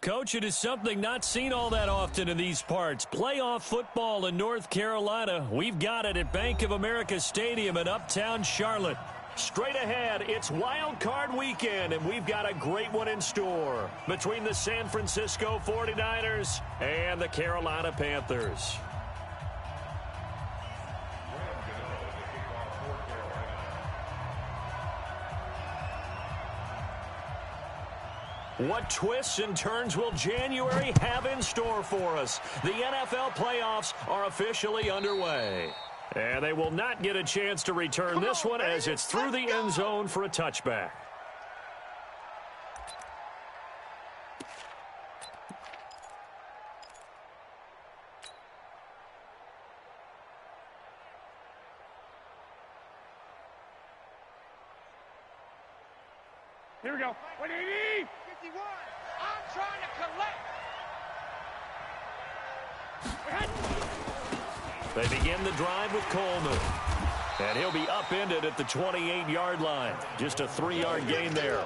Coach, it is something not seen all that often in these parts. Playoff football in North Carolina. We've got it at Bank of America Stadium in Uptown Charlotte. Straight ahead, it's Wild Card Weekend, and we've got a great one in store between the San Francisco 49ers and the Carolina Panthers. What twists and turns will January have in store for us? The NFL playoffs are officially underway. And they will not get a chance to return this one as it's through the end zone for a touchback. Here we go. 180. 51. I'm trying to collect. They begin the drive with Coleman. And he'll be upended at the 28-yard line. Just a 3-yard gain there.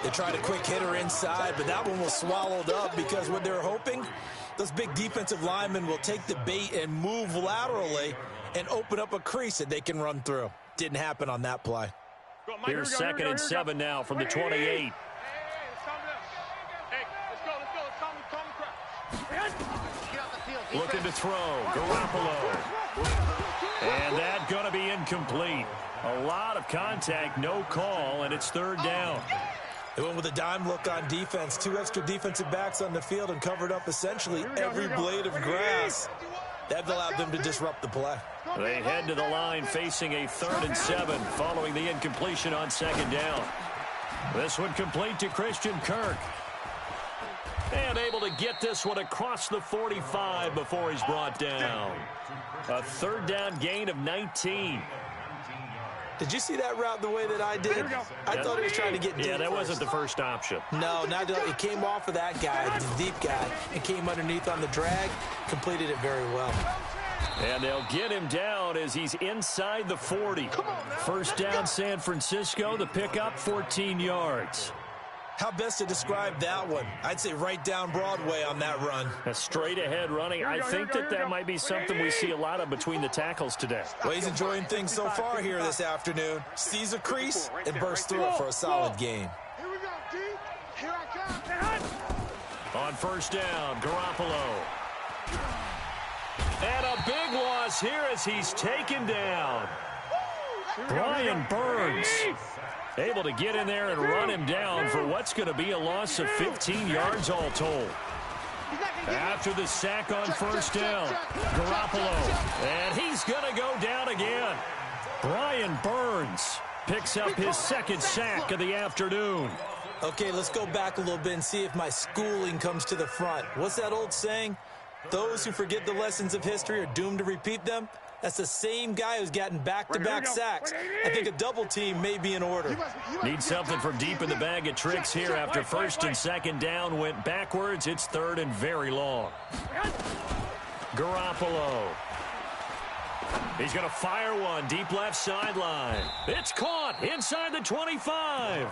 They tried a quick hitter inside, but that one was swallowed up because what they're hoping, those big defensive linemen will take the bait and move laterally and open up a crease that they can run through. Didn't happen on that play. Here's 2nd and 7 now from the 28. Looking to throw. Garoppolo. And that's going to be incomplete. A lot of contact, no call, and it's 3rd down. They went with a dime look on defense. 2 extra defensive backs on the field and covered up essentially every blade of grass. That allowed them to disrupt the play. They head to the line facing a 3rd and 7 following the incompletion on 2nd down. This one complete to Christian Kirk. And able to get this one across the 45 before he's brought down. A 3rd down gain of 19. Did you see that route the way that I did? I thought he was trying to get deep. Yeah, that wasn't the first option. No, not it came off of that guy, the deep guy, and came underneath on the drag, completed it very well. And they'll get him down as he's inside the 40. 1st down San Francisco, the pickup 14 yards. How best to describe that one? I'd say right down Broadway on that run. A straight ahead running. I think that might be something we see a lot of between the tackles today. Well, he's enjoying things so far here this afternoon. Sees a crease and bursts through it for a solid game. Here we go, D. Here I come. On 1st down, Garoppolo. And a big loss here as he's taken down. Brian Burns able to get in there and run him down for what's going to be a loss of 15 yards all told. After the sack on 1st down, Garoppolo. And he's going to go down again. Brian Burns picks up his 2nd sack of the afternoon. Okay, let's go back a little bit and see if my schooling comes to the front. What's that old saying? Those who forget the lessons of history are doomed to repeat them. That's the same guy who's gotten back-to-back sacks. I think a double team may be in order. Need something from deep in the bag of tricks here after 1st and 2nd down went backwards. It's 3rd and very long. Garoppolo. He's going to fire one deep left sideline. It's caught inside the 25.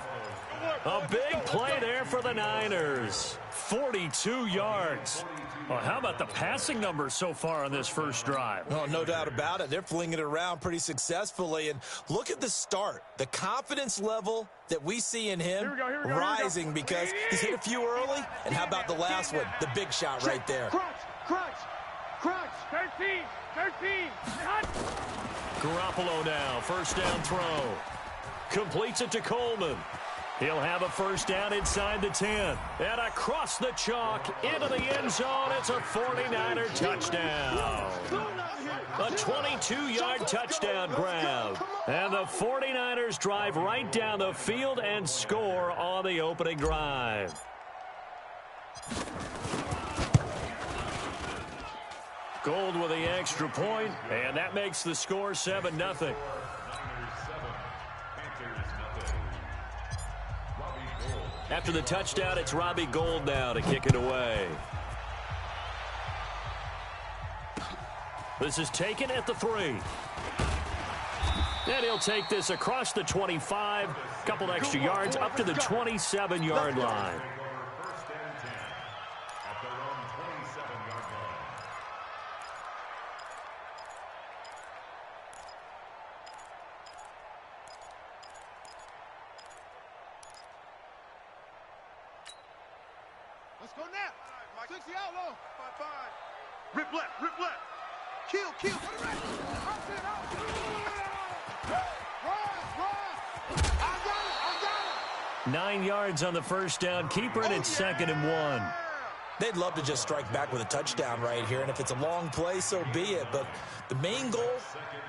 A big play there for the Niners. 42 yards. Well, how about the passing numbers so far on this first drive? Oh, no doubt about it. They're flinging it around pretty successfully. And look at the start. The confidence level that we see in him rising because he's hit a few early. And how about the last one? The big shot right there. Crunch. 13. Garoppolo now. 1st down throw. Completes it to Coleman. He'll have a 1st down inside the 10. And across the chalk into the end zone. It's a 49er touchdown. A 22-yard touchdown grab. And the 49ers drive right down the field and score on the opening drive. Gold with the extra point, and that makes the score 7-0. After the touchdown, it's Robbie Gould now to kick it away. This is taken at the 3. And he'll take this across the 25, couple extra yards up to the 27-yard line. Let's go now. 60 out low. 5-5. Rip left, rip left. Kill. Put it right. I got it. 9 yards on the first down. Keeper, and it's 2nd and 1. They'd love to just strike back with a touchdown right here, and if it's a long play, so be it. But the main goal,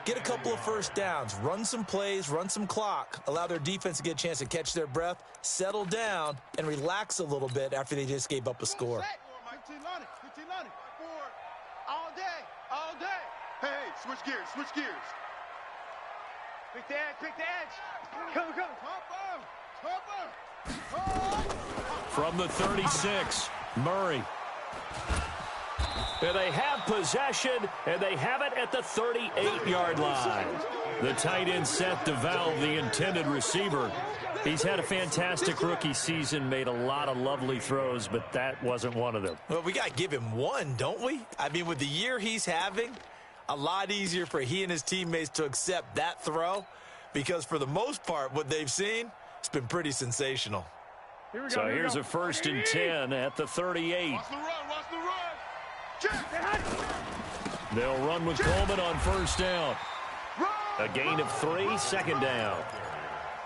get a couple of first downs, run some plays, run some clock, allow their defense to get a chance to catch their breath, settle down, and relax a little bit after they just gave up a score. 15 on it. All day. Hey, switch gears. Pick the edge. Come. From the 36, Murray. And they have possession, and they have it at the 38-yard line. The tight end set to valve the intended receiver. He's had a fantastic rookie season, made a lot of lovely throws, but that wasn't one of them. Well, we got to give him one, don't we? I mean, with the year he's having, a lot easier for he and his teammates to accept that throw, because for the most part, what they've seen, it's been pretty sensational. So here's a 1st and 10 at the 38. Watch the run. They'll run with Coleman on 1st down. A gain of 3, 2nd down.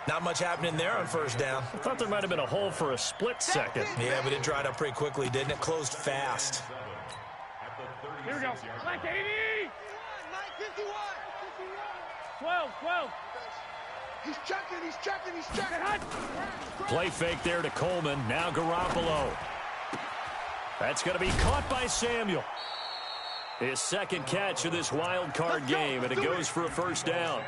Not much happening there on 1st down. I thought there might have been a hole for a split second. Yeah, but it dried up pretty quickly, didn't it? Closed fast. Here we go. Like 80. 951. 12. He's checking. Play fake there to Coleman. Now Garoppolo. That's going to be caught by Samuel. His 2nd catch of this wild card game, and it goes for a 1st down.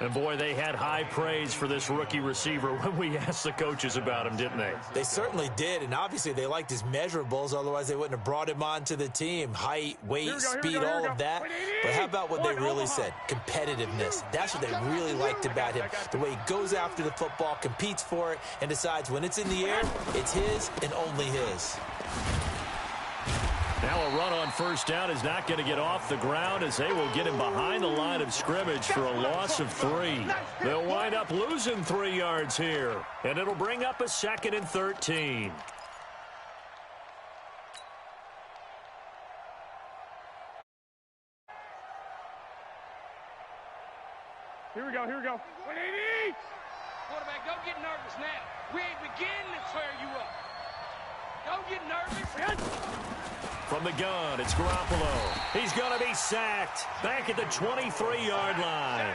And, boy, they had high praise for this rookie receiver when we asked the coaches about him, didn't they? They certainly did, and obviously they liked his measurables. Otherwise, they wouldn't have brought him onto the team. Height, weight, speed, all of that. But how about what they really said? Competitiveness. That's what they really liked about him. The way he goes after the football, competes for it, and decides when it's in the air, it's his and only his. Now a run on 1st down is not going to get off the ground, as they will get him behind the line of scrimmage for a loss of 3. They'll wind up losing 3 yards here, and it'll bring up a 2nd and 13. Here we go. 180. Quarterback, don't get nervous now. We ain't beginning to tear you up. Don't get nervous. From the gun, it's Garoppolo. He's going to be sacked back at the 23-yard line.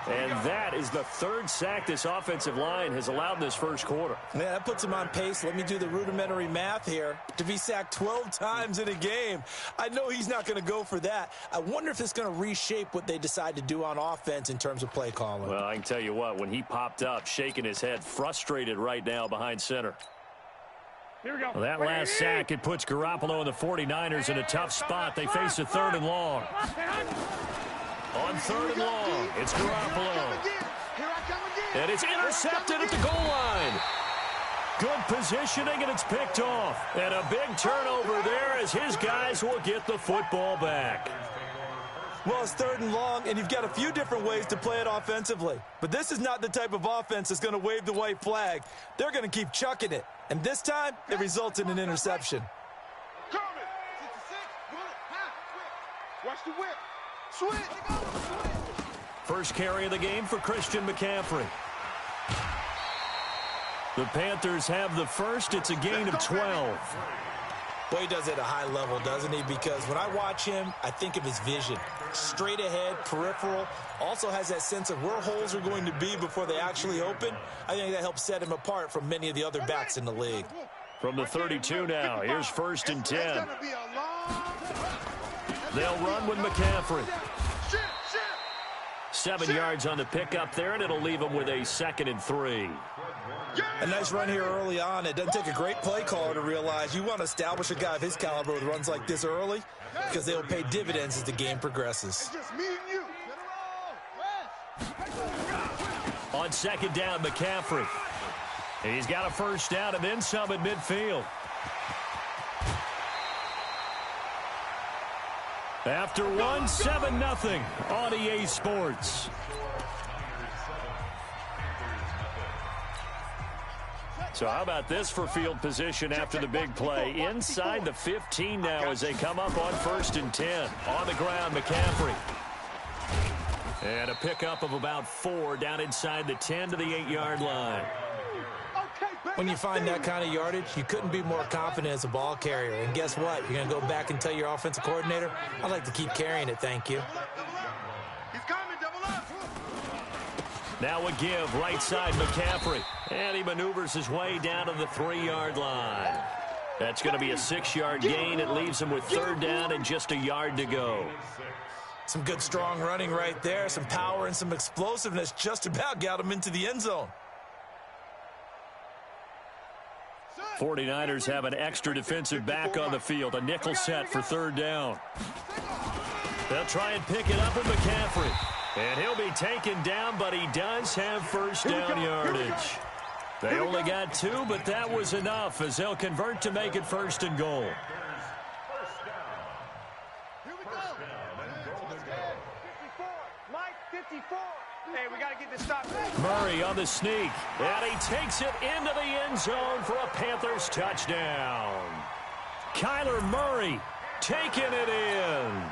And that is the 3rd sack this offensive line has allowed in this 1st quarter. Yeah, that puts him on pace. Let me do the rudimentary math here. To be sacked 12 times in a game, I know he's not going to go for that. I wonder if it's going to reshape what they decide to do on offense in terms of play calling. Well, I can tell you what, when he popped up, shaking his head, frustrated right now behind center. Here we go. Well, that last sack, it puts Garoppolo and the 49ers in a tough spot. They face a 3rd and long. On 3rd and long, it's Garoppolo. And it's intercepted at the goal line. Good positioning, and it's picked off. And a big turnover there as his guys will get the football back. Well, it's 3rd and long, and you've got a few different ways to play it offensively. But this is not the type of offense that's going to wave the white flag. They're going to keep chucking it. And this time, it results in an interception. Watch the whip. Switch. First carry of the game for Christian McCaffrey. The Panthers have the first. It's a gain of 12. Boy, he does it at a high level, doesn't he? Because when I watch him, I think of his vision. Straight ahead, peripheral. Also has that sense of where holes are going to be before they actually open. I think that helps set him apart from many of the other backs in the league. From the 32 now, here's 1st and 10. They'll run with McCaffrey. 7 yards on the pickup there, and it'll leave them with a 2nd and 3. A nice run here early on. It doesn't take a great play caller to realize you want to establish a guy of his caliber with runs like this early, because they will pay dividends as the game progresses. On 2nd down, McCaffrey. He's got a 1st down and then some at midfield. After one, 7-0 on EA Sports. So how about this for field position after the big play? Inside the 15 now as they come up on 1st and 10. On the ground, McCaffrey. And a pickup of about 4 down inside the 10 to the 8-yard line. When you find that kind of yardage, you couldn't be more confident as a ball carrier. And guess what? You're going to go back and tell your offensive coordinator, I'd like to keep carrying it, thank you. He's coming, double up. Now a give, right side, McCaffrey. And he maneuvers his way down to the 3-yard line. That's going to be a 6-yard gain. It leaves him with 3rd down and just a yard to go. Some good, strong running right there. Some power and some explosiveness just about got him into the end zone. 49ers have an extra defensive back on the field. A nickel set for 3rd down. They'll try and pick it up with McCaffrey. And he'll be taken down, but he does have 1st down yardage. They only got 2, but that was enough as they'll convert to make it 1st and goal. Hey, we got to get this stop. Murray on the sneak, and he takes it into the end zone for a Panthers touchdown. Kyler Murray taking it in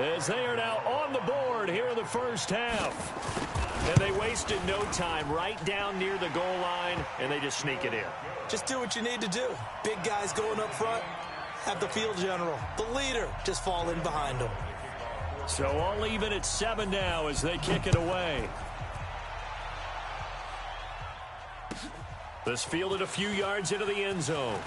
as they are now on the board here in the first half. And they wasted no time right down near the goal line, and they just sneak it in. Just do what you need to do. Big guys going up front, have the field general, the leader, just fall in behind them. So all even at 7 now as they kick it away. This fielded a few yards into the end zone.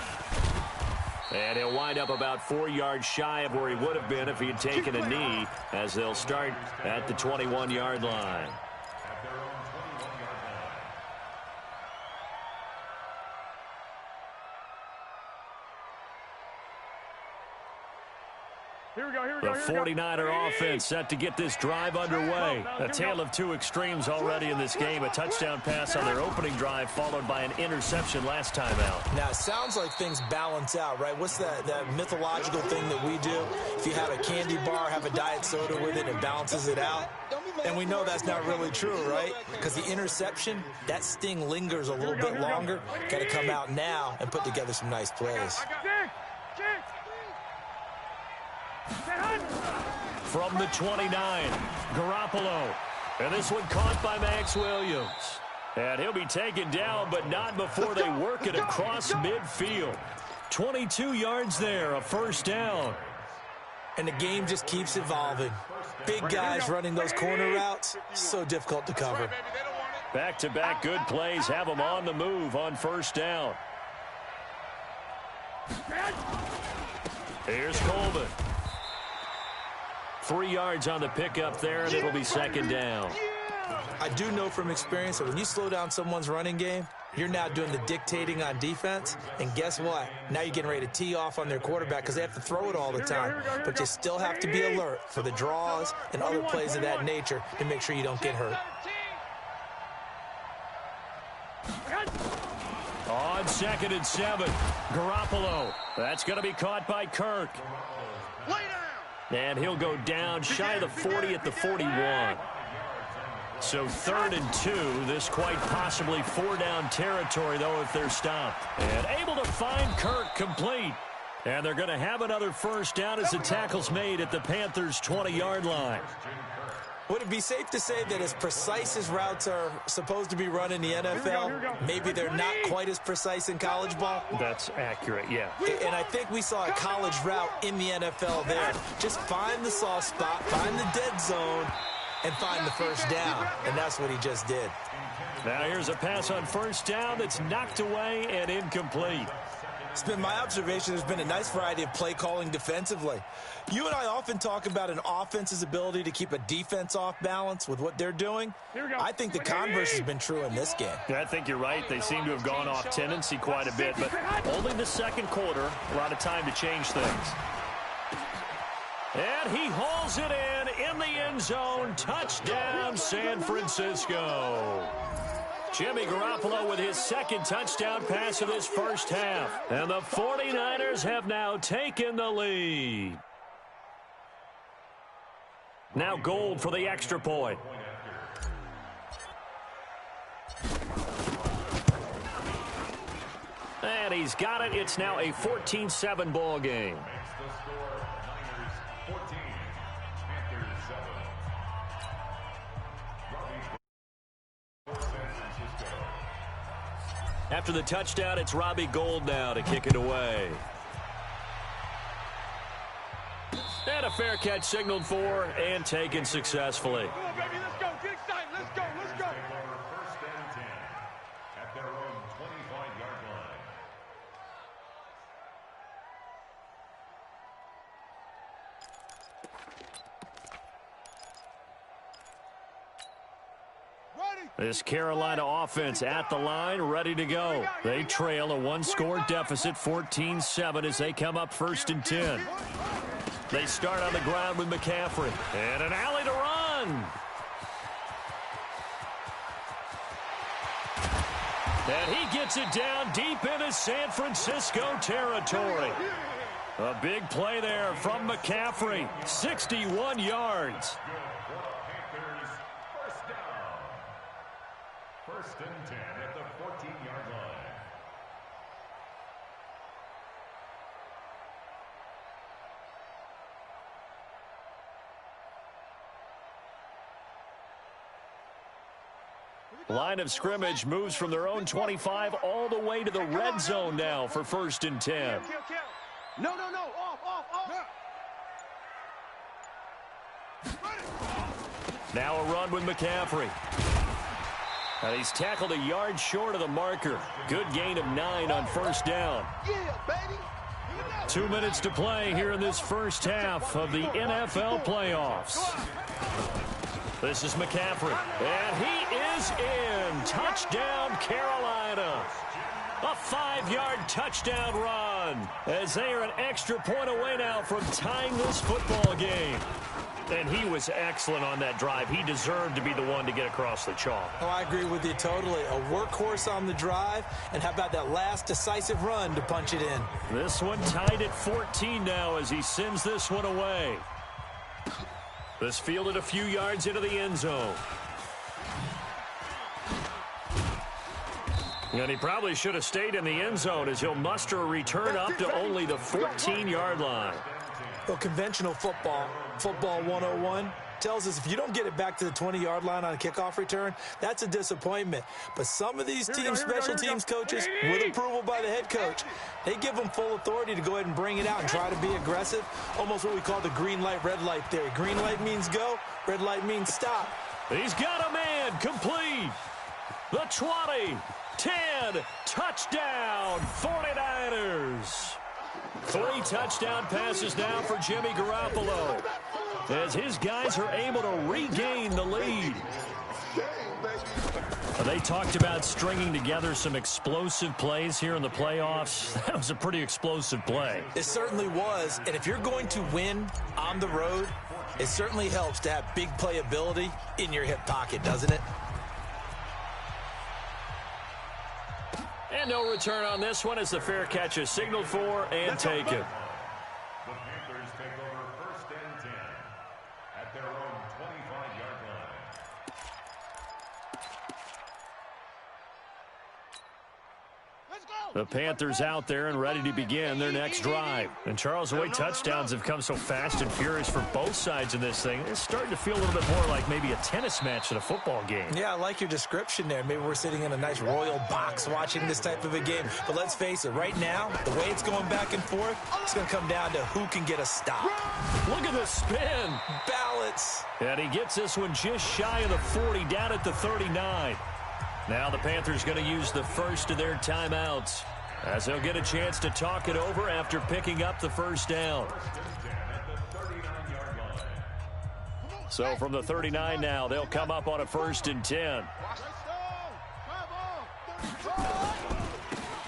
And he'll wind up about 4 yards shy of where he would have been if he had taken a knee as they'll start at the 21-yard line. The 49er offense set to get this drive underway. A tale of 2 extremes already in this game. A touchdown pass on their opening drive followed by an interception last time out. Now, it sounds like things balance out, right? What's that mythological thing that we do? If you have a candy bar, have a diet soda with it, it balances it out. And we know that's not really true, right? Because the interception, that sting lingers a little bit longer. Got to come out now and put together some nice plays. From the 29, Garoppolo. And this one caught by Max Williams. And he'll be taken down, but not before they work it across midfield. 22 yards there, a 1st down. And the game just keeps evolving. Big guys running those corner routes, so difficult to cover. Back-to-back good plays have them on the move on 1st down. Here's Coleman. 3 yards on the pickup there, and it'll be 2nd down. I do know from experience that when you slow down someone's running game, you're now doing the dictating on defense. And guess what? Now you're getting ready to tee off on their quarterback because they have to throw it all the time. But you still have to be alert for the draws and other plays of that nature to make sure you don't get hurt. On 2nd and 7, Garoppolo. That's going to be caught by Kirk. And he'll go down shy of the 40 at the 41. So 3rd and 2. This quite possibly 4-down territory, though, if they're stopped. And able to find Kirk complete. And they're going to have another 1st down as the tackle's made at the Panthers' 20-yard line. Would it be safe to say that as precise as routes are supposed to be run in the NFL, maybe they're not quite as precise in college ball? That's accurate, yeah. And I think we saw a college route in the NFL there. Just find the soft spot, find the dead zone, and find the 1st down. And that's what he just did. Now here's a pass on 1st down that's knocked away and incomplete. It's been my observation there's been a nice variety of play calling defensively. You and I often talk about an offense's ability to keep a defense off balance with what they're doing. I think the converse has been true in this game. Yeah, I think you're right. They seem to have gone off tendency quite a bit, but only the 2nd quarter, a lot of time to change things. And he hauls it in the end zone. Touchdown, San Francisco. Jimmy Garoppolo with his 2nd touchdown pass of this first half. And the 49ers have now taken the lead. Now Gold for the extra point. And he's got it. It's now a 14-7 ball game. Makes the score Niners 14, Panthers 7. San Francisco. After the touchdown, it's Robbie Gould now to kick it away. And a fair catch signaled for and taken successfully. Come on, baby, let's go. Get excited. Let's go. Let's go. Take over first and 10 at their own 25-yard line. Ready. This Carolina offense at the line, ready to go. They trail a one-score deficit, 14-7, as they come up first and 10. They start on the ground with McCaffrey. And an alley to run. And he gets it down deep into San Francisco territory. A big play there from McCaffrey. 61 yards. Panthers first down. First and 10 at the 14-yard line. Line of scrimmage moves from their own 25 all the way to the red zone now for first and 10. No. Off. Now a run with McCaffrey. And he's tackled a yard short of the marker. Good gain of 9 on first down. Yeah, baby. 2 minutes to play here in this first half of the NFL playoffs. This is McCaffrey, and he is in. Touchdown, Carolina. A 5-yard touchdown run, as they are an extra point away now from tying this football game. And he was excellent on that drive. He deserved to be the one to get across the chalk. Oh, I agree with you totally. A workhorse on the drive, and how about that last decisive run to punch it in? This one tied at 14 now as he sends this one away. This fielded a few yards into the end zone. And he probably should have stayed in the end zone as he'll muster a return up to only the 14-yard line. Well, conventional football 101, tells us if you don't get it back to the 20-yard line on a kickoff return, that's a disappointment. But some of these special teams coaches, with approval by the head coach, they give them full authority to go ahead and bring it out and try to be aggressive, almost what we call the green light, red light theory. Green light means go, red light means stop. He's got a man complete. The 20, 10, touchdown, 49ers. 3 touchdown passes now for Jimmy Garoppolo, as his guys are able to regain the lead. They talked about stringing together some explosive plays here in the playoffs. That was a pretty explosive play. It certainly was, and if you're going to win on the road, it certainly helps to have big playability in your hip pocket, doesn't it? And no return on this one as the fair catch is signaled for and taken. The Panthers take over first and 10 at their own 25-yard line. The Panthers out there and ready to begin their next drive. And Charles, the way touchdowns have come so fast and furious for both sides in this thing, it's starting to feel a little bit more like maybe a tennis match than a football game. Yeah, I like your description there. Maybe we're sitting in a nice royal box watching this type of a game. But let's face it, right now, the way it's going back and forth, it's going to come down to who can get a stop. Look at the spin. Balance. And he gets this one just shy of the 40, down at the 39. Now the Panthers going to use the first of their timeouts, as they'll get a chance to talk it over after picking up the first down. So from the 39 now, they'll come up on a 1st and 10.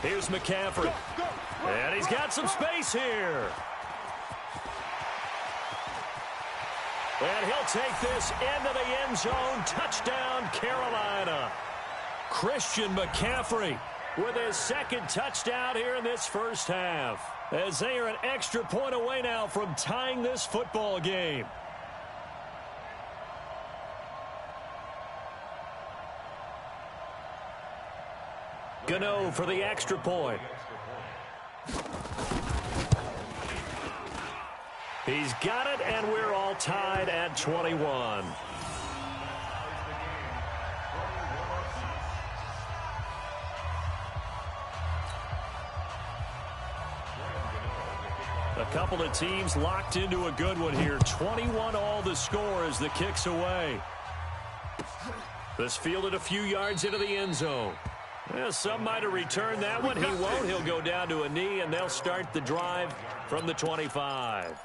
Here's McCaffrey. And he's got some space here. And he'll take this into the end zone. Touchdown, Carolina. Christian McCaffrey with his second touchdown here in this first half, as they are an extra point away now from tying this football game. Gano for the extra point. He's got it, and we're all tied at 21. A couple of teams locked into a good one here. 21 all the score as the kick's away. This fielded a few yards into the end zone. Well, some might have returned that one. He won't. He'll go down to a knee, and they'll start the drive from the 25.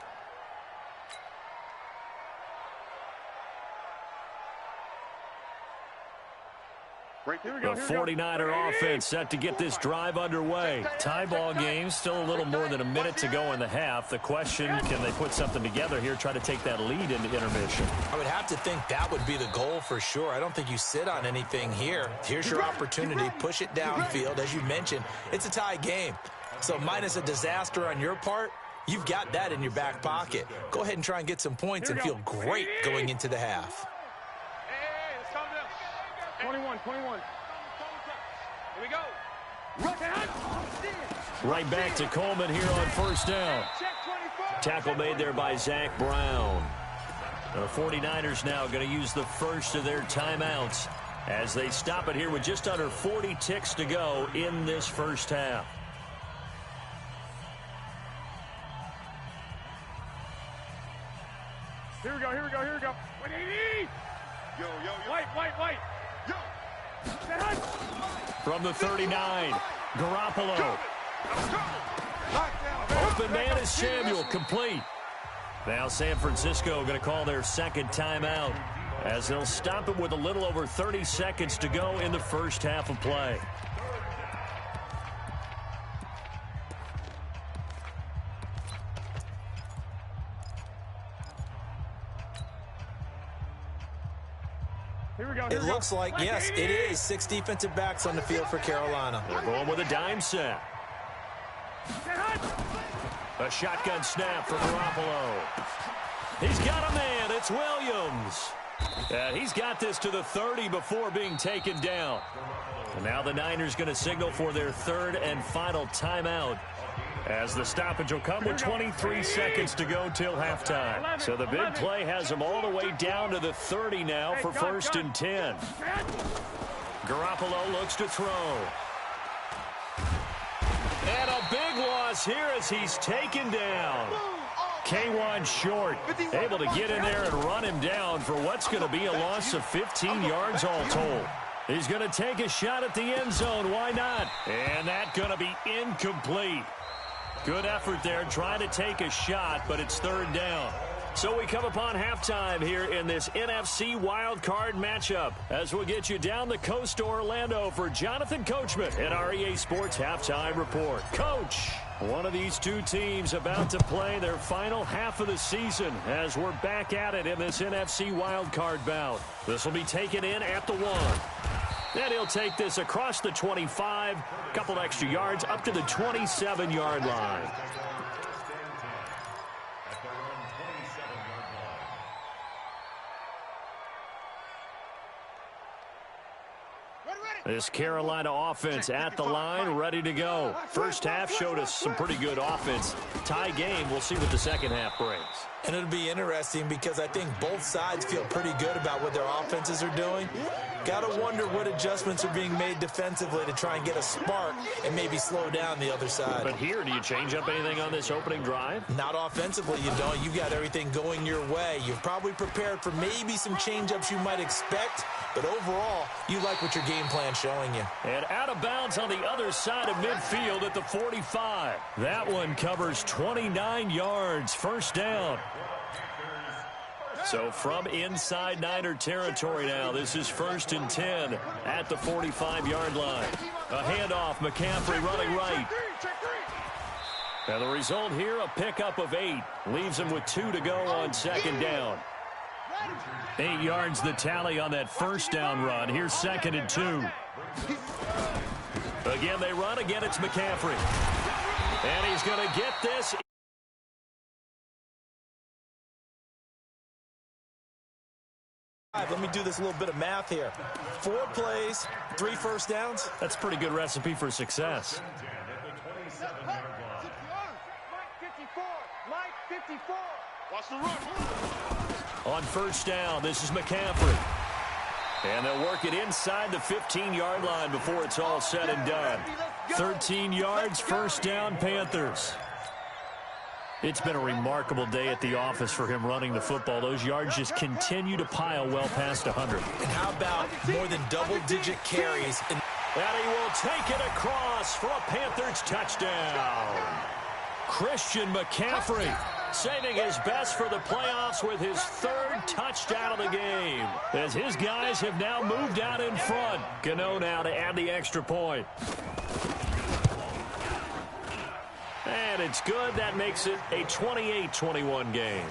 The 49er offense set to get this drive underway. Tie ball game, still a little more than a minute to go in the half. The question, can they put something together here, try to take that lead into intermission? I would have to think that would be the goal for sure. I don't think you sit on anything here. Here's your opportunity. Push it downfield. As you mentioned, it's a tie game. So minus a disaster on your part, you've got that in your back pocket. Go ahead and try and get some points and feel great going into the half. 21. Here we go. Right back to Coleman here on first down. Tackle made there by Zach Brown. The 49ers now going to use the first of their timeouts as they stop it here with just under 40 ticks to go in this first half. Here we go. 180. Yo. White. Yo. From the 39, Garoppolo. Open man is Samuel, complete. Now San Francisco going to call their second timeout as they'll stop it with a little over 30 seconds to go in the first half of play. It looks like, yes, it is 6 defensive backs on the field for Carolina. They're going with a dime set. A shotgun snap for Garoppolo. He's got a man. It's Williams. He's got this to the 30 before being taken down. And now the Niners going to signal for their third and final timeout, as the stoppage will come with 23 seconds to go till halftime. So the big play has them all the way down to the 30 now for first and 10. Garoppolo looks to throw. And a big loss here as he's taken down. K1 Short able to get in there and run him down for what's going to be a loss of 15 yards all told. He's going to take a shot at the end zone. Why not? And that's going to be incomplete. Good effort there, trying to take a shot, but it's third down. So we come upon halftime here in this NFC wildcard matchup as we'll get you down the coast to Orlando for Jonathan Coachman in our EA Sports Halftime Report. Coach, one of these two teams about to play their final half of the season as we're back at it in this NFC wildcard bout. This will be taken in at the 1. Then he'll take this across the 25, a couple extra yards up to the 27-yard line. This Carolina offense at the line, ready to go. First half showed us some pretty good offense. Tie game, we'll see what the second half brings. And it'll be interesting because I think both sides feel pretty good about what their offenses are doing. Got to wonder what adjustments are being made defensively to try and get a spark and maybe slow down the other side. But here, do you change up anything on this opening drive? Not offensively, you don't. You've got everything going your way. You've probably prepared for maybe some change-ups you might expect, but overall, you like what your game plan's showing you. And out of bounds on the other side of midfield at the 45. That one covers 29 yards, first down. So from inside Niner territory now, this is first and 10 at the 45-yard line. A handoff, McCaffrey running right. And the result here, a pickup of 8. Leaves him with 2 to go on second down. 8 yards the tally on that first down run. Here's second and 2. Again, they run. Again, it's McCaffrey. And he's going to get this. Let me do this little bit of math here. 4 plays, 3 first downs. That's a pretty good recipe for success. Mike 54. Watch the run. On first down, this is McCaffrey. And they'll work it inside the 15-yard line before it's all said and done. 13 yards, first down, Panthers. It's been a remarkable day at the office for him running the football. Those yards just continue to pile well past 100. And how about more than double-digit carries? And he will take it across for a Panthers touchdown. Christian McCaffrey saving his best for the playoffs with his third touchdown of the game, as his guys have now moved out in front. Gano now to add the extra point. And it's good. That makes it a 28-21 game.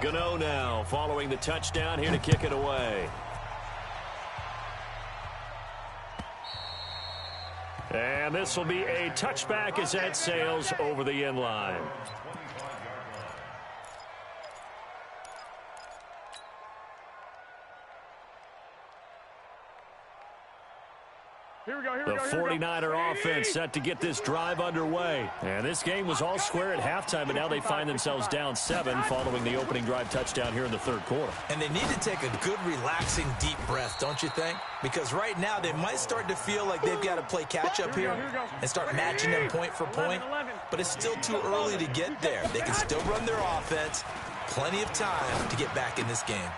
Gano now following the touchdown, here to kick it away. And this will be a touchback as that sails over the end line. The 49er offense set to get this drive underway. And this game was all square at halftime, but now they find themselves down 7 following the opening drive touchdown here in the third quarter. And they need to take a good, relaxing, deep breath, don't you think? Because right now they might start to feel like they've got to play catch-up here and start matching them point for point. But it's still too early to get there. They can still run their offense. Plenty of time to get back in this game.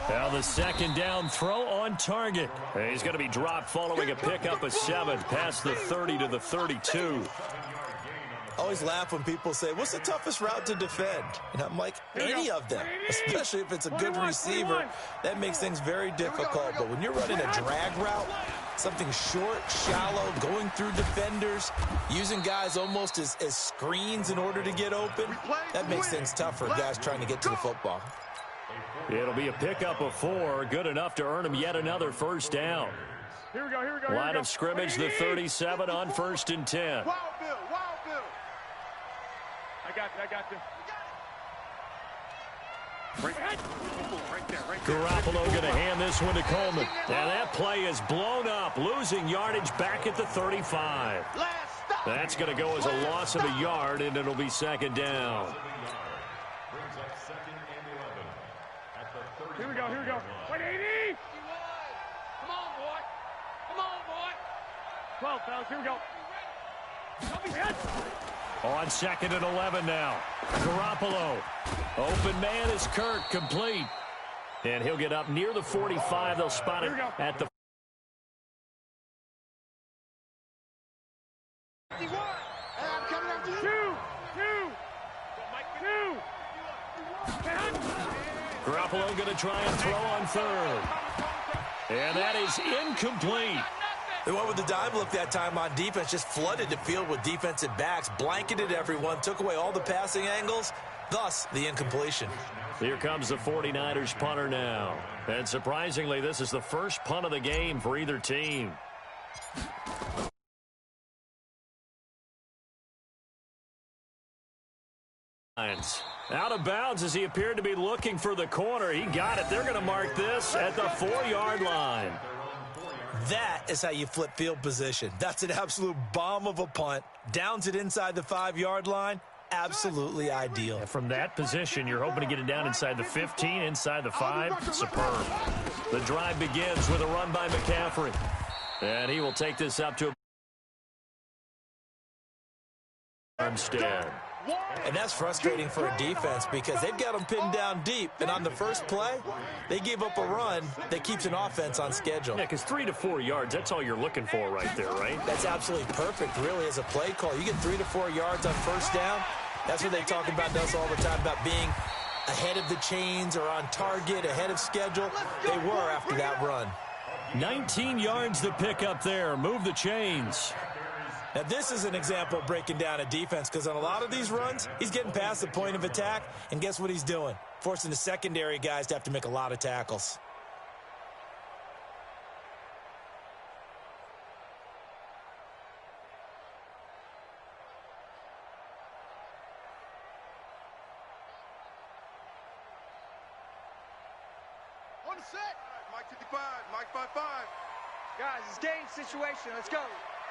Now the second down throw on target. He's going to be dropped following a pickup of 7 past the 30 to the 32. I always laugh when people say, what's the toughest route to defend? And I'm like, any of them, especially if it's a good receiver. That makes things very difficult. But when you're running a drag route, something short, shallow, going through defenders, using guys almost as screens in order to get open, that makes things tough for guys trying to get to the football. It'll be a pickup of 4, good enough to earn him yet another first down. Here we go. Line of scrimmage, the 37 on 1st and 10. Wild Bill. I got you. Right there. Garoppolo going to hand this one to Coleman. And that play is blown up, losing yardage back at the 35. That's going to go as a loss of a yard, and it'll be second down. Here we go. 180. Come on, boy. 12, fellas. Here we go. On 2nd and 11 now. Garoppolo. Open man is Kirk, complete. And he'll get up near the 45. They'll spot it at the... Garoppolo going to try and throw on 3rd. And that is incomplete. They went with the dime look that time on defense, just flooded the field with defensive backs, blanketed everyone, took away all the passing angles, thus the incompletion. Here comes the 49ers punter now. And surprisingly, this is the first punt of the game for either team. Out of bounds as he appeared to be looking for the corner. He got it. They're going to mark this at the 4-yard line. That is how you flip field position. That's an absolute bomb of a punt. Downs it inside the 5-yard line. Absolutely ideal. And from that position, you're hoping to get it down inside the 15, inside the 5. Superb. The drive begins with a run by McCaffrey. And he will take this up to Armstead. And that's frustrating for a defense because they've got them pinned down deep. And on the first play, they gave up a run that keeps an offense on schedule. Yeah, because 3 to 4 yards, that's all you're looking for right there, right? That's absolutely perfect, really, as a play call. You get 3 to 4 yards on first down. That's what they talk about us all the time, about being ahead of the chains or on target, ahead of schedule. They were after that run. 19 yards to pick up there. Move the chains. Now, this is an example of breaking down a defense because on a lot of these runs, he's getting past the point of attack, and guess what he's doing? Forcing the secondary guys to have to make a lot of tackles. On the set. Mike 55. Mike 55. Guys, it's game situation. Let's go.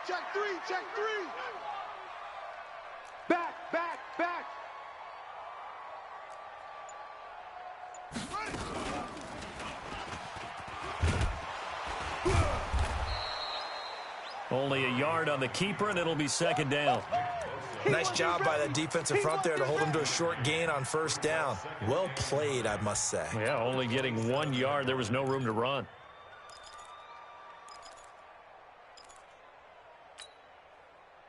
Check three. Check three. Back, back, back. Only a yard on the keeper, and it'll be second down. Nice job by that defensive front there to hold him to a short gain on first down. Well played, I must say. Yeah, only getting 1 yard. There was no room to run.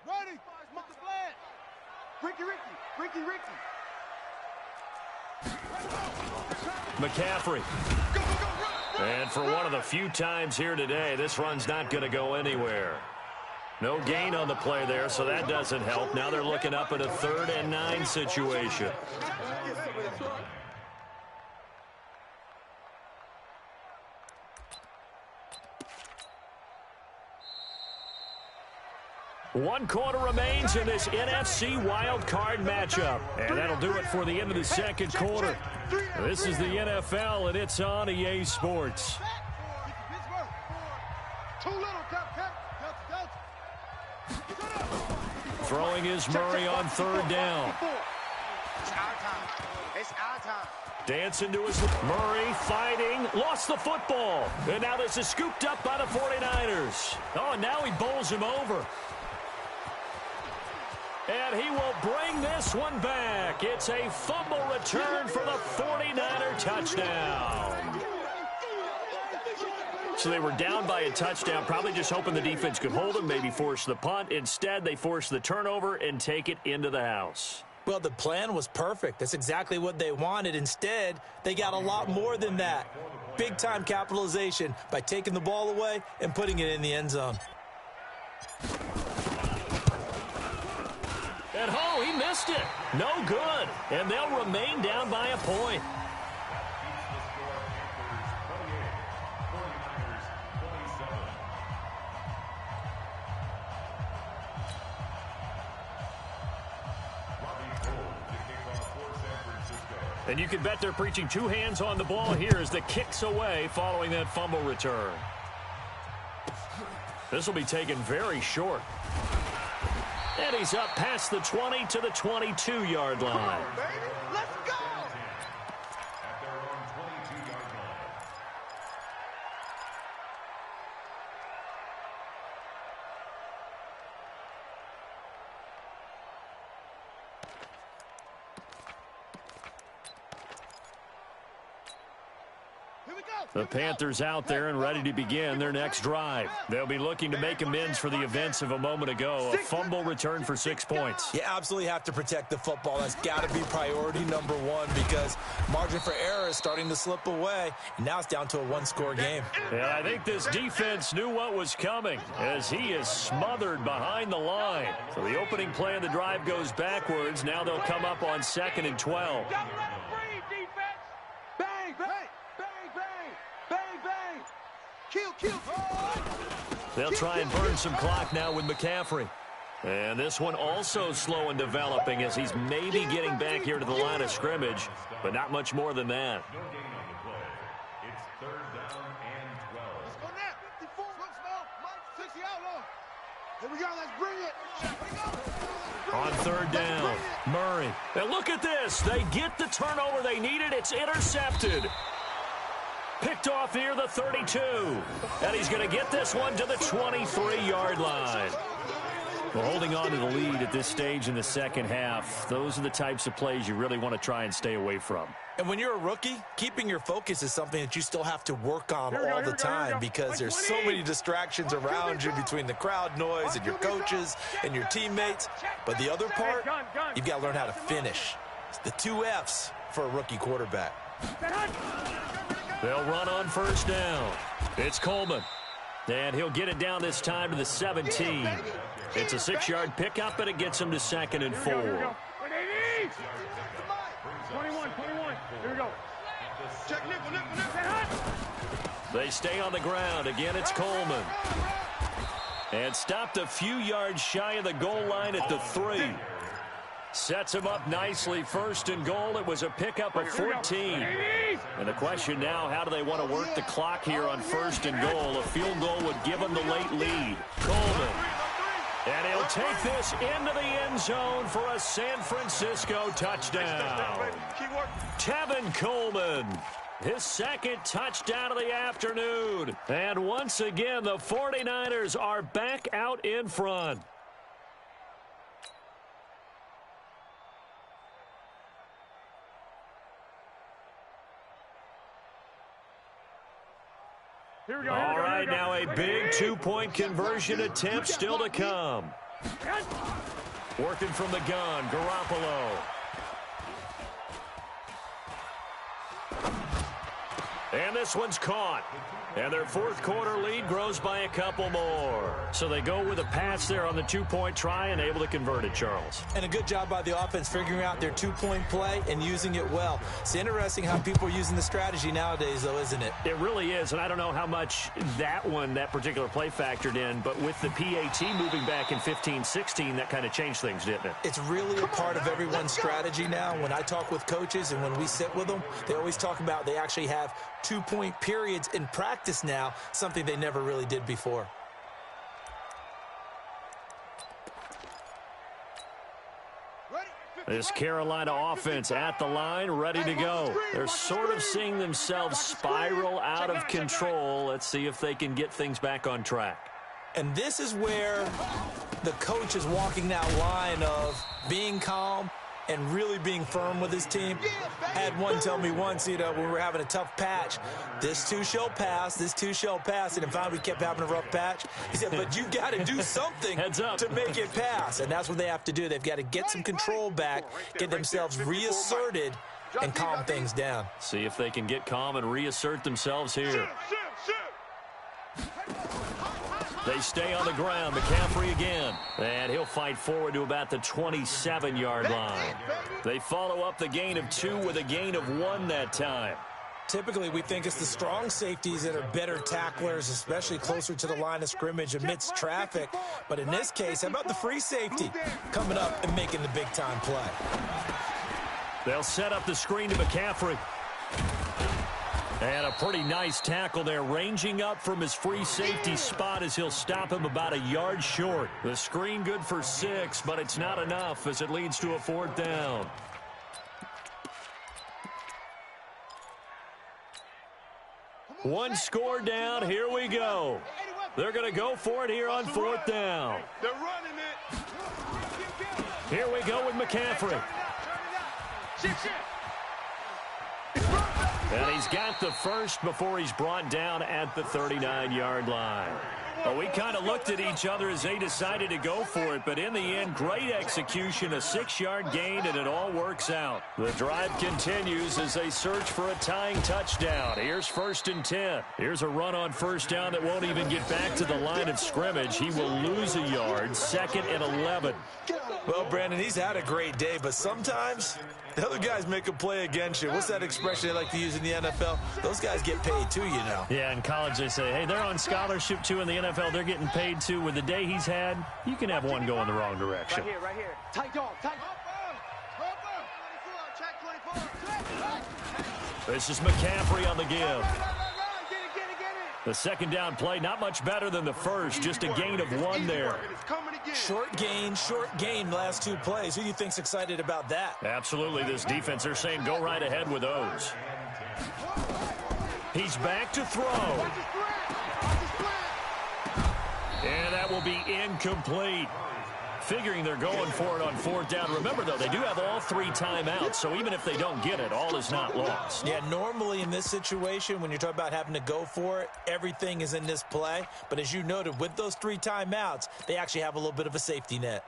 Ready. Smoke the flag. Ricky. McCaffrey. Go, run. And for one of the few times here today, this run's not going to go anywhere. No gain on the play there, so that doesn't help. Now they're looking up at a 3rd and 9 situation. One quarter remains in this NFC wild card matchup. And that'll do it for the end of the second quarter. This is the NFL, and it's on EA Sports. Too little, Delta. Throwing is Murray on 3rd down. It's our time. It's our time. Dancing to his Murray fighting, lost the football. And now this is scooped up by the 49ers. Oh, and now he bowls him over. And he will bring this one back. It's a fumble return for the 49er touchdown. So they were down by a touchdown, probably just hoping the defense could hold them, maybe force the punt. Instead, they force the turnover and take it into the house. Well, the plan was perfect. That's exactly what they wanted. Instead, they got a lot more than that. Big-time capitalization by taking the ball away and putting it in the end zone. And oh, he missed it. No good. And they'll remain down by a point. And you can bet they're preaching 2 hands on the ball here as the kick's away following that fumble return. This will be taken very short. And he's up past the 20 to the 22-yard line. Let's go. At their own 22-yard line. Here we go. The Panthers out there and ready to begin their next drive. They'll be looking to make amends for the events of a moment ago. A fumble return for 6 points. You absolutely have to protect the football. That's got to be priority number 1 because margin for error is starting to slip away. And now it's down to a 1-score game. And I think this defense knew what was coming as he is smothered behind the line. So the opening play of the drive goes backwards. Now they'll come up on 2nd and 12. Don't let him breathe, defense. Bang, bang, bang, bang, bang, bang. Kill. They'll try and burn some clock now with McCaffrey. And this one also slow and developing as he's maybe getting back here to the line of scrimmage, but not much more than that. No gain on the play. It's 3rd down and 12. Go now. 54. Look, smell. Mike, 60 outlaw. Here we go. Let's bring it. On 3rd down, Murray. And look at this. They get the turnover they needed. It's intercepted. Picked off here, the 32. And he's going to get this one to the 23-yard line. Well, holding on to the lead at this stage in the second half, those are the types of plays you really want to try and stay away from. And when you're a rookie, keeping your focus is something that you still have to work on all the time because there's so many distractions around you between the crowd noise and your coaches and your teammates. But the other part, you've got to learn how to finish. It's the 2 F's for a rookie quarterback. They'll run on 1st down. It's Coleman. And he'll get it down this time to the 17. It's a 6-yard pickup, and it gets him to 2nd and 4. 21. Here we go. Check nickel. They stay on the ground. Again, it's Coleman. And stopped a few yards shy of the goal line at the 3. Sets him up nicely. First and goal. It was a pickup of 14. And the question now, how do they want to work the clock here on first and goal? A field goal would give them the late lead. Coleman. And he'll take this into the end zone for a San Francisco touchdown. Tevin Coleman, his second touchdown of the afternoon. And once again, the 49ers are back out in front. All right, now a big two-point conversion attempt still to come. Working from the gun, Garoppolo. And this one's caught. And their fourth quarter lead grows by a couple more. So they go with a pass there on the two-point try and able to convert it, Charles. And a good job by the offense figuring out their two-point play and using it well. It's interesting how people are using the strategy nowadays, though, isn't it? It really is, and I don't know how much that particular play factored in, but with the PAT moving back in 15-16, that kind of changed things, didn't it? It's really a part of everyone's strategy now. When I talk with coaches and when we sit with them, they always talk about they actually have two-point periods in practice now, something they never really did before. This Carolina offense at the line, ready to go. They're sort of seeing themselves spiral out of control. Let's see if they can get things back on track. And this is where the coach is walking that line of being calm and really being firm with his team. I had one tell me once, when we were having a tough patch, this too shall pass, this too shall pass. And in fact, we kept having a rough patch. He said, but you got to do something to make it pass. And that's what they have to do. They've got to get some control back, get themselves reasserted, and calm things down. See if they can get calm and reassert themselves here. They stay on the ground. McCaffrey again. And he'll fight forward to about the 27-yard line. They follow up the gain of 2 with a gain of 1 that time. Typically, we think it's the strong safeties that are better tacklers, especially closer to the line of scrimmage amidst traffic. But in this case, how about the free safety coming up and making the big-time play? They'll set up the screen to McCaffrey. And a pretty nice tackle there, ranging up from his free safety spot as he'll stop him about a yard short. The screen good for 6, but it's not enough as it leads to a 4th down. One score down, here we go. They're going to go for it here on 4th down. They're running it. Here we go with McCaffrey. And he's got the first before he's brought down at the 39-yard line. Well, we kind of looked at each other as they decided to go for it, but in the end, great execution, a 6-yard gain, and it all works out. The drive continues as they search for a tying touchdown. Here's 1st and 10. Here's a run on 1st down that won't even get back to the line of scrimmage. He will lose a yard, 2nd and 11. Well, Brandon, he's had a great day, but sometimes the other guys make a play against you. What's that expression they like to use in the NFL? Those guys get paid too, Yeah, in college they say, hey, they're on scholarship too. In the NFL, they're getting paid too. With the day he's had, you can have one go in the wrong direction. Right here. Tight dog, tight. This is McCaffrey on the give. The second down play, not much better than the first, just a gain of 1 there. Short gain, last 2 plays. Who do you think's excited about that? Absolutely, this defense, they're saying go right ahead with those. He's back to throw. And that will be incomplete. Figuring they're going for it on 4th down. Remember, though, they do have all 3 timeouts, so even if they don't get it, all is not lost. Yeah, normally in this situation, when you're talking about having to go for it, everything is in this play. But as you noted, with those 3 timeouts, they actually have a little bit of a safety net.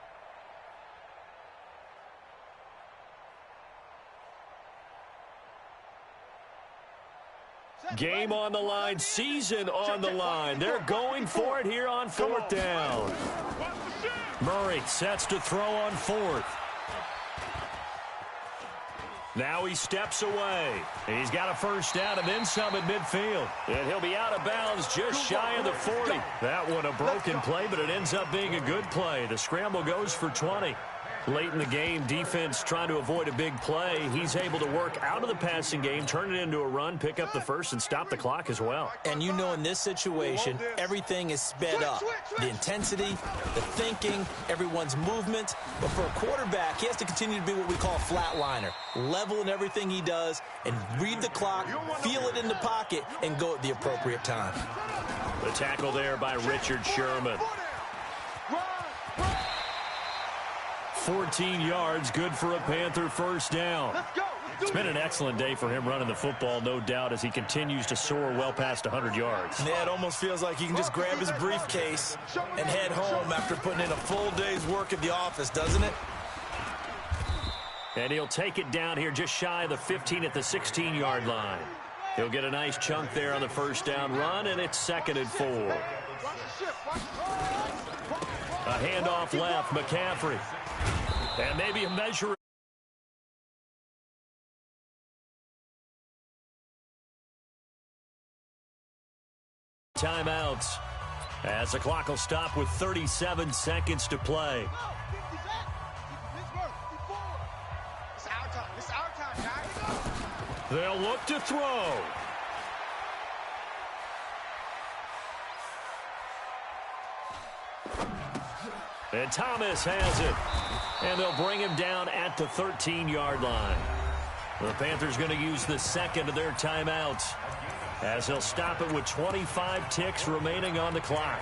Game on the line, season on the line. They're going for it here on 4th down. Murray sets to throw on 4th. Now he steps away. He's got a 1st down and then some at midfield. And he'll be out of bounds just shy of the 40. That one a broken play, but it ends up being a good play. The scramble goes for 20. Late in the game, defense trying to avoid a big play. He's able to work out of the passing game, turn it into a run, pick up the first, and stop the clock as well. And you know in this situation, everything is sped up. The intensity, the thinking, everyone's movement. But for a quarterback, he has to continue to be what we call a flatliner. Level in everything he does and read the clock, feel it in the pocket, and go at the appropriate time. The tackle there by Richard Sherman. 14 yards, good for a Panther first down. It's been an excellent day for him running the football, no doubt, as he continues to soar well past 100 yards. Yeah, it almost feels like he can just grab his briefcase and head home after putting in a full day's work at the office, doesn't it? And he'll take it down here just shy of the 15 at the 16-yard line. He'll get a nice chunk there on the first down run, and it's 2nd and 4. A handoff left, McCaffrey. And maybe a measure. Timeouts. As the clock will stop with 37 seconds to play. They'll look to throw. And Thomas has it. And they'll bring him down at the 13-yard line. The Panthers going to use the second of their timeouts, as they'll stop it with 25 ticks remaining on the clock.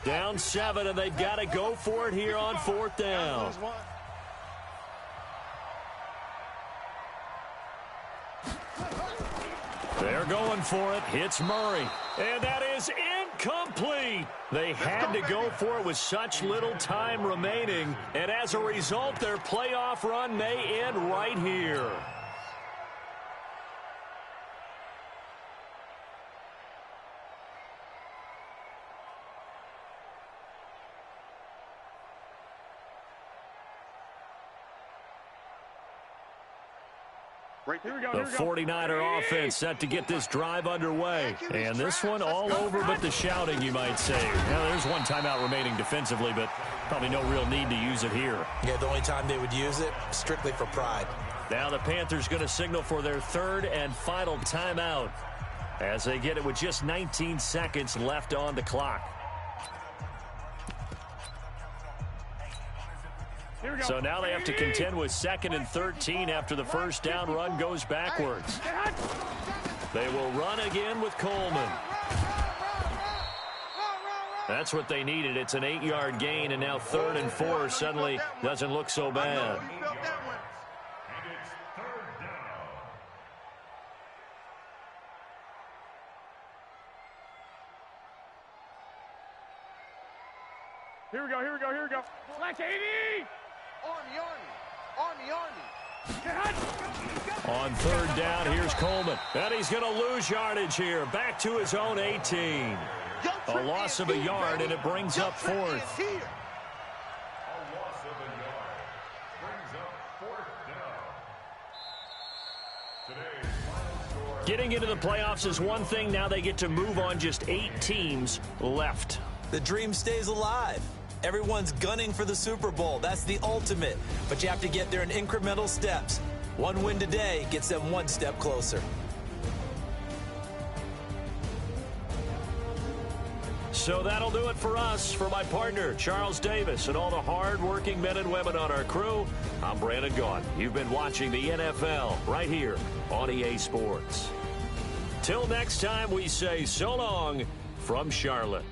Down 7, and they've got to go for it here on 4th down. They're going for it. Hits Murray. And that is incomplete. They had to go for it with such little time remaining. And as a result, their playoff run may end right here. The 49er offense set to get this drive underway. And this one all over but the shouting, you might say. Now, there's one timeout remaining defensively, but probably no real need to use it here. Yeah, the only time they would use it, strictly for pride. Now the Panthers going to signal for their 3rd and final timeout, as they get it with just 19 seconds left on the clock. So now they have to contend with 2nd and 13 after the first down run goes backwards. They will run again with Coleman. That's what they needed. It's an 8-yard gain, and now 3rd and 4 suddenly doesn't look so bad. Here we go, here we go, here we go. Flex 80! Army. On 3rd down, here's Coleman. And he's going to lose yardage here. Back to his own 18. A loss of a yard, and it brings up 4th. A loss of a yard brings up 4th down. Today's final score. Getting into the playoffs is one thing. Now they get to move on. Just 8 teams left. The dream stays alive. Everyone's gunning for the Super Bowl. That's the ultimate. But you have to get there in incremental steps. One win today gets them one step closer. So that'll do it for us. For my partner, Charles Davis, and all the hard-working men and women on our crew, I'm Brandon Gaudin. You've been watching the NFL right here on EA Sports. Till next time, we say so long from Charlotte.